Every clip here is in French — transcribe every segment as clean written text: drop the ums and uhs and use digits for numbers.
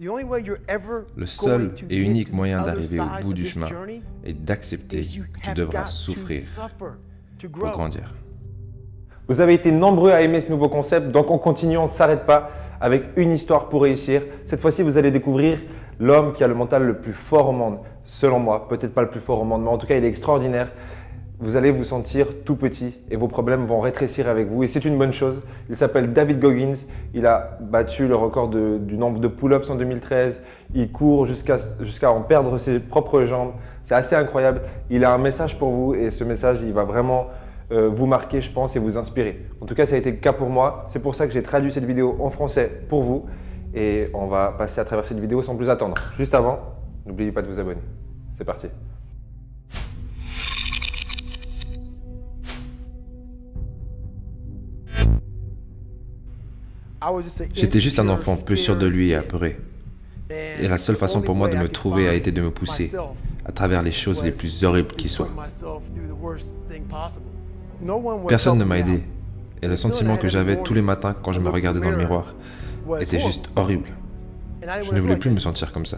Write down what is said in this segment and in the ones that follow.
Le seul et unique moyen d'arriver au bout du chemin est d'accepter que tu devras souffrir pour grandir. Vous avez été nombreux à aimer ce nouveau concept, donc on continue, on ne s'arrête pas avec une histoire pour réussir. Cette fois-ci, vous allez découvrir l'homme qui a le mental le plus fort au monde, selon moi. Peut-être pas le plus fort au monde, mais en tout cas, il est extraordinaire. Vous allez vous sentir tout petit et vos problèmes vont rétrécir avec vous et c'est une bonne chose. Il s'appelle David Goggins, il a battu le record du nombre de pull-ups en 2013, il court jusqu'à en perdre ses propres jambes, c'est assez incroyable. Il a un message pour vous et ce message il va vraiment vous marquer je pense et vous inspirer. En tout cas ça a été le cas pour moi, c'est pour ça que j'ai traduit cette vidéo en français pour vous et on va passer à travers cette vidéo sans plus attendre. Juste avant, n'oubliez pas de vous abonner, c'est parti. J'étais juste un enfant peu sûr de lui et apeuré. Et la seule façon pour moi de me trouver a été de me pousser à travers les choses les plus horribles qui soient. Personne ne m'a aidé. Et le sentiment que j'avais tous les matins quand je me regardais dans le miroir était juste horrible. Je ne voulais plus me sentir comme ça.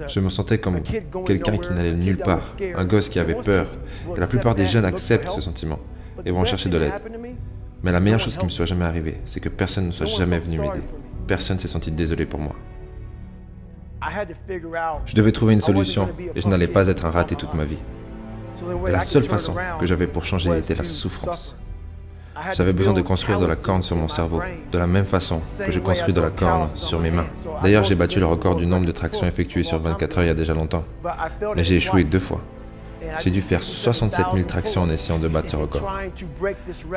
Je me sentais comme quelqu'un qui n'allait nulle part, un gosse qui avait peur. Et la plupart des jeunes acceptent ce sentiment et vont chercher de l'aide. Mais la meilleure chose qui me soit jamais arrivée, c'est que personne ne soit jamais venu m'aider. Personne s'est senti désolé pour moi. Je devais trouver une solution et je n'allais pas être un raté toute ma vie. Et la seule façon que j'avais pour changer était la souffrance. J'avais besoin de construire de la corne sur mon cerveau, de la même façon que je construis de la corne sur mes mains. D'ailleurs, j'ai battu le record du nombre de tractions effectuées sur 24 heures il y a déjà longtemps. Mais j'ai échoué 2 fois. J'ai dû faire 67 000 tractions en essayant de battre ce record.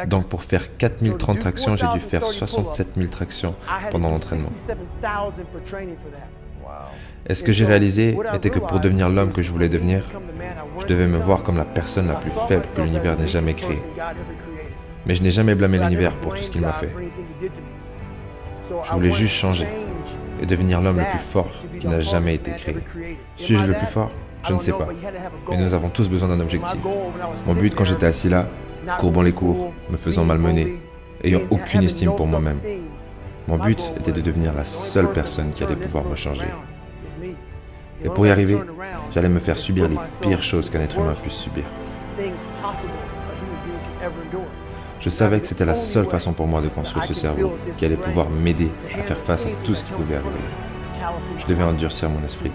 Donc pour faire 4030 tractions, j'ai dû faire 67 000 tractions pendant l'entraînement. Et ce que j'ai réalisé était que pour devenir l'homme que je voulais devenir, je devais me voir comme la personne la plus faible que l'univers n'ait jamais créée. Mais je n'ai jamais blâmé l'univers pour tout ce qu'il m'a fait. Je voulais juste changer et devenir l'homme le plus fort qui n'a jamais été créé. Suis-je le plus fort ? Je ne sais pas, mais nous avons tous besoin d'un objectif. Mon but quand j'étais assis là, courbant les cours, me faisant malmener, ayant aucune estime pour moi-même, mon but était de devenir la seule personne qui allait pouvoir me changer. Et pour y arriver, j'allais me faire subir les pires choses qu'un être humain puisse subir. Je savais que c'était la seule façon pour moi de construire ce cerveau qui allait pouvoir m'aider à faire face à tout ce qui pouvait arriver. Je devais endurcir mon esprit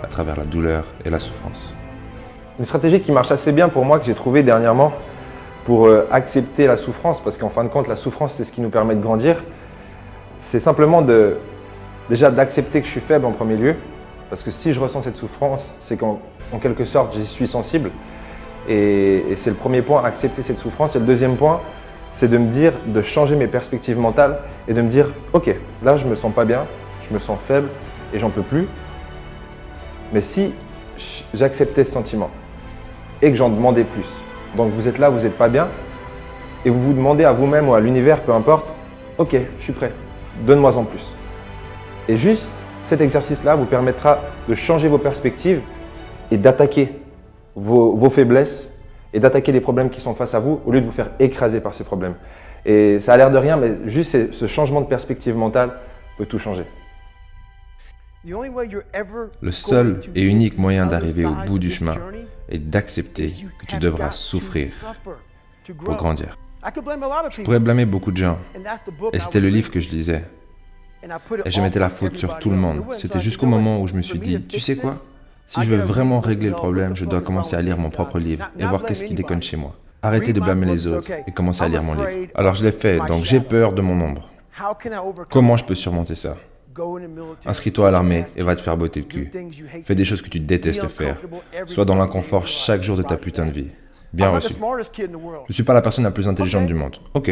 à travers la douleur et la souffrance. Une stratégie qui marche assez bien pour moi, que j'ai trouvée dernièrement pour accepter la souffrance, parce qu'en fin de compte, la souffrance, c'est ce qui nous permet de grandir. C'est simplement déjà d'accepter que je suis faible en premier lieu, parce que si je ressens cette souffrance, c'est qu'en quelque sorte, j'y suis sensible. Et c'est le premier point, accepter cette souffrance. Et le deuxième point, c'est de me dire, de changer mes perspectives mentales et de me dire, ok, là, je me sens pas bien, je me sens faible, et j'en peux plus. Mais si j'acceptais ce sentiment et que j'en demandais plus, donc vous êtes là, vous n'êtes pas bien, et vous vous demandez à vous-même ou à l'univers, peu importe, ok, je suis prêt, donne-moi en plus. Et juste cet exercice-là vous permettra de changer vos perspectives et d'attaquer vos faiblesses et d'attaquer les problèmes qui sont face à vous au lieu de vous faire écraser par ces problèmes. Et ça a l'air de rien, mais juste ce changement de perspective mentale peut tout changer. Le seul et unique moyen d'arriver au bout du chemin est d'accepter que tu devras souffrir pour grandir. Je pourrais blâmer beaucoup de gens, et c'était le livre que je lisais. Et je mettais la faute sur tout le monde. C'était jusqu'au moment où je me suis dit, tu sais quoi ? Si je veux vraiment régler le problème, je dois commencer à lire mon propre livre et voir qu'est-ce qui déconne chez moi. Arrêter de blâmer les autres et commencer à lire mon livre. Alors je l'ai fait, donc j'ai peur de mon ombre. Comment je peux surmonter ça ? Inscris-toi à l'armée et va te faire botter le cul. Fais des choses que tu détestes faire. Sois dans l'inconfort chaque jour de ta putain de vie. Bien reçu. Je suis pas la personne la plus intelligente du monde. Ok.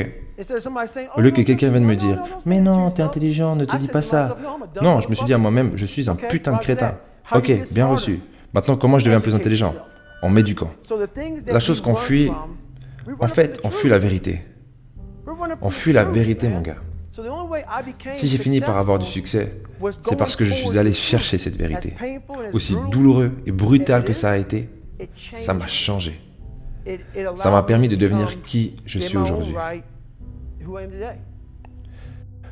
Au lieu que quelqu'un vienne me dire « Mais non, t'es intelligent, ne te dis pas ça. » Non, je me suis dit à moi-même « Je suis un putain de crétin. » Ok, bien reçu. Maintenant, comment je deviens plus intelligent ? En m'éduquant. La chose qu'on fuit, en fait, on fuit la vérité. On fuit la vérité, mon gars. Si j'ai fini par avoir du succès, c'est parce que je suis allé chercher cette vérité. Aussi douloureux et brutal que ça a été, ça m'a changé. Ça m'a permis de devenir qui je suis aujourd'hui.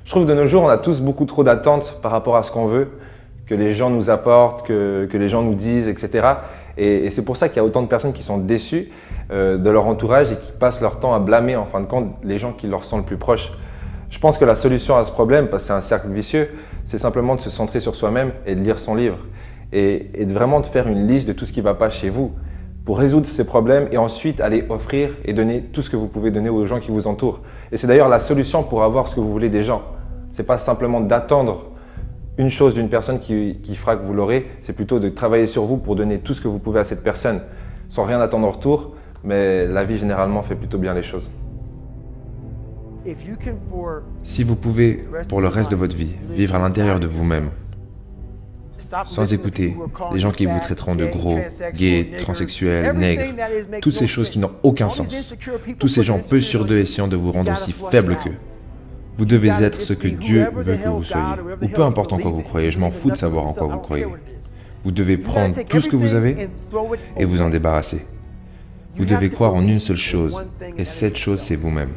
Je trouve de nos jours, on a tous beaucoup trop d'attentes par rapport à ce qu'on veut, que les gens nous apportent, que les gens nous disent, etc. Et c'est pour ça qu'il y a autant de personnes qui sont déçues de leur entourage et qui passent leur temps à blâmer en fin de compte les gens qui leur sont le plus proches. Je pense que la solution à ce problème, parce que c'est un cercle vicieux, c'est simplement de se centrer sur soi-même et de lire son livre. Et de vraiment de faire une liste de tout ce qui ne va pas chez vous pour résoudre ces problèmes et ensuite aller offrir et donner tout ce que vous pouvez donner aux gens qui vous entourent. Et c'est d'ailleurs la solution pour avoir ce que vous voulez des gens. Ce n'est pas simplement d'attendre une chose d'une personne qui fera que vous l'aurez, c'est plutôt de travailler sur vous pour donner tout ce que vous pouvez à cette personne sans rien attendre en retour, mais la vie généralement fait plutôt bien les choses. Si vous pouvez, pour le reste de votre vie, vivre à l'intérieur de vous-même, sans écouter les gens qui vous traiteront de gros, gays, transsexuels, nègres, toutes ces choses qui n'ont aucun sens, tous ces gens peu sûrs d'eux essayant de vous rendre aussi faibles qu'eux. Vous devez être ce que Dieu veut que vous soyez, ou peu importe en quoi vous croyez, je m'en fous de savoir en quoi vous croyez. Vous devez prendre tout ce que vous avez et vous en débarrasser. Vous devez croire en une seule chose, et cette chose c'est vous-même.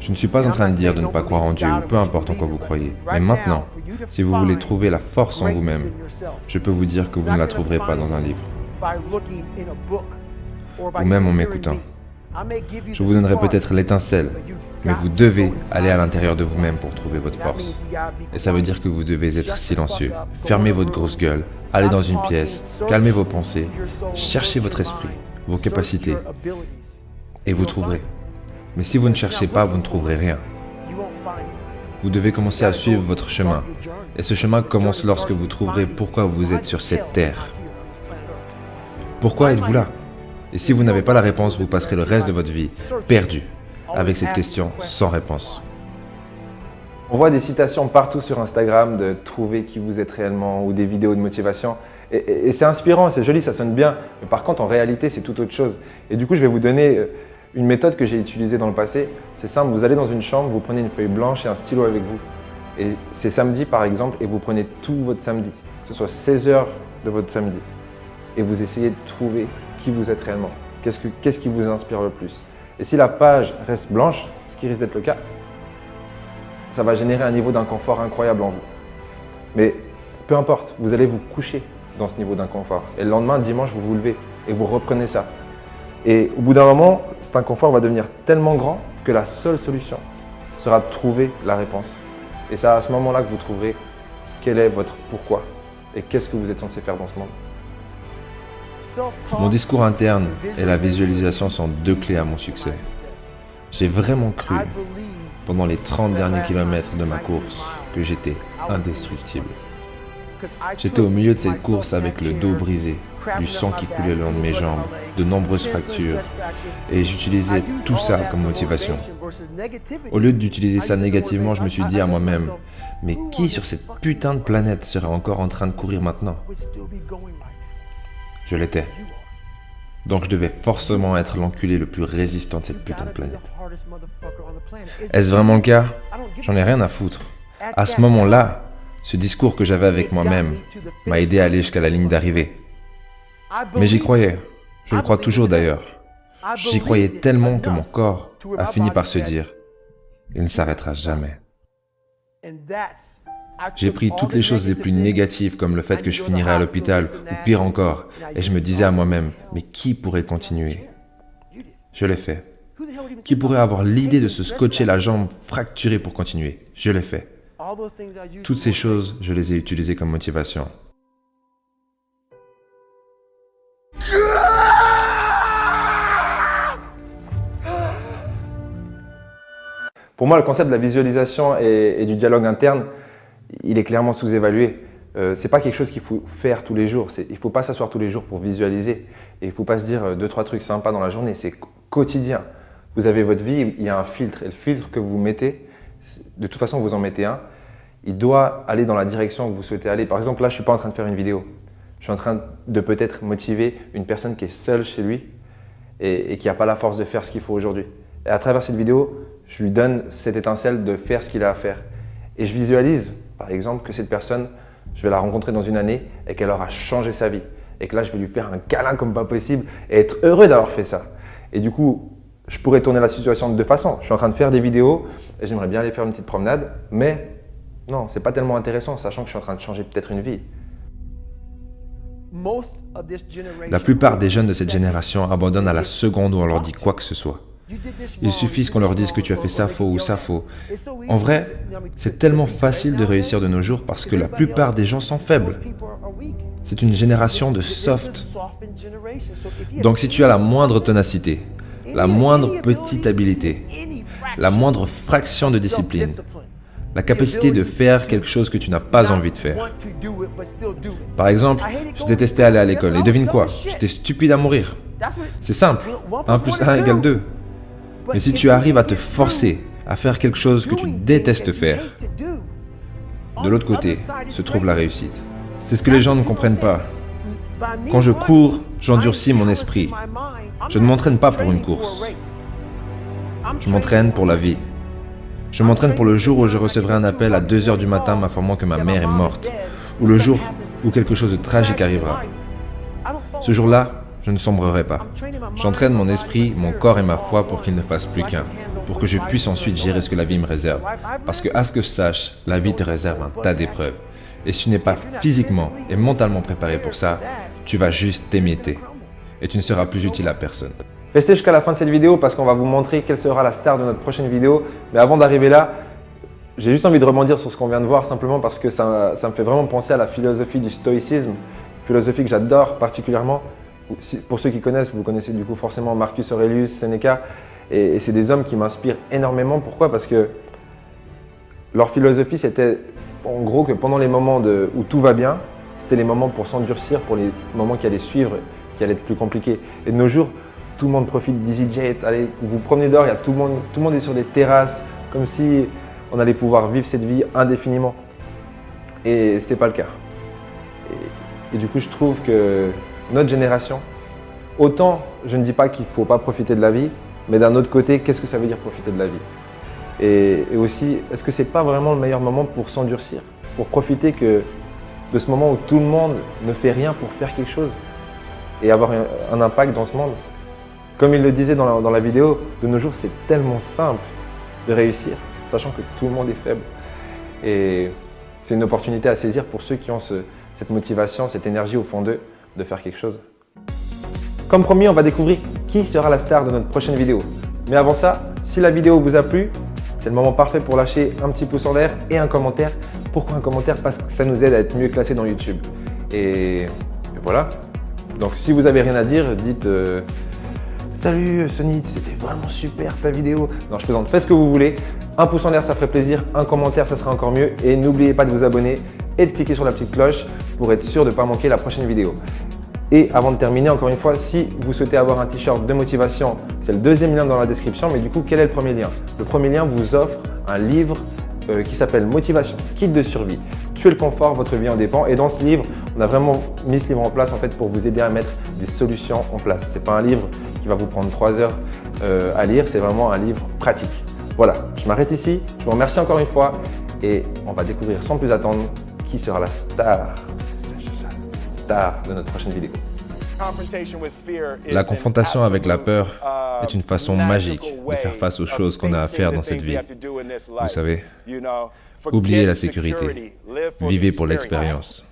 Je ne suis pas en train de dire de ne pas croire en Dieu ou peu importe en quoi vous croyez. Mais maintenant, si vous voulez trouver la force en vous-même, je peux vous dire que vous ne la trouverez pas dans un livre. Ou même en m'écoutant. Je vous donnerai peut-être l'étincelle, mais vous devez aller à l'intérieur de vous-même pour trouver votre force. Et ça veut dire que vous devez être silencieux, fermer votre grosse gueule, aller dans une pièce, calmer vos pensées, chercher votre esprit, vos capacités, et vous trouverez. Mais si vous ne cherchez pas, vous ne trouverez rien. Vous devez commencer à suivre votre chemin. Et ce chemin commence lorsque vous trouverez pourquoi vous êtes sur cette terre. Pourquoi êtes-vous là? Et si vous n'avez pas la réponse, vous passerez le reste de votre vie perdu, avec cette question sans réponse. On voit des citations partout sur Instagram de trouver qui vous êtes réellement ou des vidéos de motivation. Et c'est inspirant, c'est joli, ça sonne bien. Mais par contre, en réalité, c'est tout autre chose. Et du coup, je vais vous donner une méthode que j'ai utilisée dans le passé. C'est simple, vous allez dans une chambre, vous prenez une feuille blanche et un stylo avec vous. Et c'est samedi par exemple, et vous prenez tout votre samedi, que ce soit 16 heures de votre samedi. Et vous essayez de trouver qui vous êtes réellement. Qu'est-ce qui vous inspire le plus? Et si la page reste blanche, ce qui risque d'être le cas, ça va générer un niveau d'inconfort incroyable en vous. Mais peu importe, vous allez vous coucher dans ce niveau d'inconfort. Et le lendemain, dimanche, vous vous levez et vous reprenez ça. Et au bout d'un moment, cet inconfort va devenir tellement grand que la seule solution sera de trouver la réponse. Et c'est à ce moment-là que vous trouverez quel est votre pourquoi et qu'est-ce que vous êtes censé faire dans ce monde. Mon discours interne et la visualisation sont deux clés à mon succès. J'ai vraiment cru, pendant les 30 derniers kilomètres de ma course, que j'étais indestructible. J'étais au milieu de cette course avec le dos brisé, du sang qui coulait le long de mes jambes, de nombreuses fractures, et j'utilisais tout ça comme motivation. Au lieu d'utiliser ça négativement, je me suis dit à moi-même, mais qui sur cette putain de planète serait encore en train de courir maintenant? Je l'étais. Donc je devais forcément être l'enculé le plus résistant de cette putain de planète. Est-ce vraiment le cas? J'en ai rien à foutre. À ce moment-là, ce discours que j'avais avec moi-même m'a aidé à aller jusqu'à la ligne d'arrivée. Mais j'y croyais. Je le crois toujours d'ailleurs. J'y croyais tellement que mon corps a fini par se dire « Il ne s'arrêtera jamais ». J'ai pris toutes les choses les plus négatives comme le fait que je finirais à l'hôpital ou pire encore et je me disais à moi-même « Mais qui pourrait continuer ?» Je l'ai fait. Qui pourrait avoir l'idée de se scotcher la jambe fracturée pour continuer? Je l'ai fait. Toutes ces choses, je les ai utilisées comme motivation. Pour moi, le concept de la visualisation et du dialogue interne, il est clairement sous-évalué. Ce n'est pas quelque chose qu'il faut faire tous les jours. Il ne faut pas s'asseoir tous les jours pour visualiser. Et il ne faut pas se dire 2-3 trucs sympas dans la journée. C'est quotidien. Vous avez votre vie, il y a un filtre. Et le filtre que vous mettez, de toute façon, vous en mettez un. Il doit aller dans la direction que vous souhaitez aller. Par exemple, là, je ne suis pas en train de faire une vidéo. Je suis en train de peut-être motiver une personne qui est seule chez lui et qui n'a pas la force de faire ce qu'il faut aujourd'hui. Et à travers cette vidéo, je lui donne cette étincelle de faire ce qu'il a à faire. Et je visualise, par exemple, que cette personne, je vais la rencontrer dans une année et qu'elle aura changé sa vie. Et que là, je vais lui faire un câlin comme pas possible et être heureux d'avoir fait ça. Et du coup, je pourrais tourner la situation de deux façons. Je suis en train de faire des vidéos et j'aimerais bien aller faire une petite promenade, mais Non, c'est pas tellement intéressant, sachant que je suis en train de changer peut-être une vie. La plupart des jeunes de cette génération abandonnent à la seconde où on leur dit quoi que ce soit. Il suffit qu'on leur dise que tu as fait ça faux ou ça faux. En vrai, c'est tellement facile de réussir de nos jours parce que la plupart des gens sont faibles. C'est une génération de soft. Donc si tu as la moindre ténacité, la moindre petite habileté, la moindre fraction de discipline, la capacité de faire quelque chose que tu n'as pas envie de faire. Par exemple, je détestais aller à l'école et devine quoi? J'étais stupide à mourir. C'est simple, 1 plus 1 égale 2. Mais si tu arrives à te forcer à faire quelque chose que tu détestes faire, de l'autre côté se trouve la réussite. C'est ce que les gens ne comprennent pas. Quand je cours, j'endurcis mon esprit. Je ne m'entraîne pas pour une course. Je m'entraîne pour la vie. Je m'entraîne pour le jour où je recevrai un appel à 2 heures du matin m'informant que ma mère est morte, ou le jour où quelque chose de tragique arrivera. Ce jour-là, je ne sombrerai pas. J'entraîne mon esprit, mon corps et ma foi pour qu'ils ne fassent plus qu'un, pour que je puisse ensuite gérer ce que la vie me réserve. Parce que, à ce que je sache, la vie te réserve un tas d'épreuves. Et si tu n'es pas physiquement et mentalement préparé pour ça, tu vas juste t'émietter. Et tu ne seras plus utile à personne. Restez jusqu'à la fin de cette vidéo parce qu'on va vous montrer quelle sera la star de notre prochaine vidéo. Mais avant d'arriver là, j'ai juste envie de rebondir sur ce qu'on vient de voir simplement parce que ça me fait vraiment penser à la philosophie du stoïcisme, philosophie que j'adore particulièrement. Pour ceux qui connaissent, vous connaissez du coup forcément Marcus Aurelius, Seneca, et c'est des hommes qui m'inspirent énormément. Pourquoi? Parce que leur philosophie, c'était en gros que pendant les moments où tout va bien, c'était les moments pour s'endurcir, pour les moments qui allaient suivre, qui allaient être plus compliqués. Et de nos jours, tout le monde profite d'EasyJet, allez, vous vous promenez dehors, tout le monde est sur des terrasses, comme si on allait pouvoir vivre cette vie indéfiniment. Et c'est pas le cas. Et du coup, je trouve que notre génération, autant je ne dis pas qu'il ne faut pas profiter de la vie, mais d'un autre côté, qu'est-ce que ça veut dire profiter de la vie? Et aussi, est-ce que ce n'est pas vraiment le meilleur moment pour s'endurcir, pour profiter de ce moment où tout le monde ne fait rien pour faire quelque chose et avoir un impact dans ce monde? Comme il le disait dans la vidéo, de nos jours, c'est tellement simple de réussir, sachant que tout le monde est faible. Et c'est une opportunité à saisir pour ceux qui ont cette motivation, cette énergie au fond d'eux de faire quelque chose. Comme promis, on va découvrir qui sera la star de notre prochaine vidéo. Mais avant ça, si la vidéo vous a plu, c'est le moment parfait pour lâcher un petit pouce en l'air et un commentaire. Pourquoi un commentaire? Parce que ça nous aide à être mieux classés dans YouTube. Et voilà. Donc si vous avez rien à dire, dites salut Sony, c'était vraiment super ta vidéo. Non, je plaisante, faites ce que vous voulez. Un pouce en l'air, ça ferait plaisir. Un commentaire, ça sera encore mieux. Et n'oubliez pas de vous abonner et de cliquer sur la petite cloche pour être sûr de ne pas manquer la prochaine vidéo. Et avant de terminer, encore une fois, si vous souhaitez avoir un t-shirt de motivation, c'est le deuxième lien dans la description. Mais du coup, quel est le premier lien? Le premier lien vous offre un livre qui s'appelle Motivation, kit de survie. Tuez le confort, votre vie en dépend. Et dans ce livre, on a vraiment mis ce livre en place en fait pour vous aider à mettre des solutions en place. Ce n'est pas un livre qui va vous prendre 3 heures à lire, c'est vraiment un livre pratique. Voilà, je m'arrête ici. Je vous remercie encore une fois et on va découvrir sans plus attendre qui sera la star de notre prochaine vidéo. La confrontation avec la peur est une façon magique de faire face aux choses qu'on a à faire dans cette vie. Vous savez, oubliez la sécurité, vivez pour l'expérience.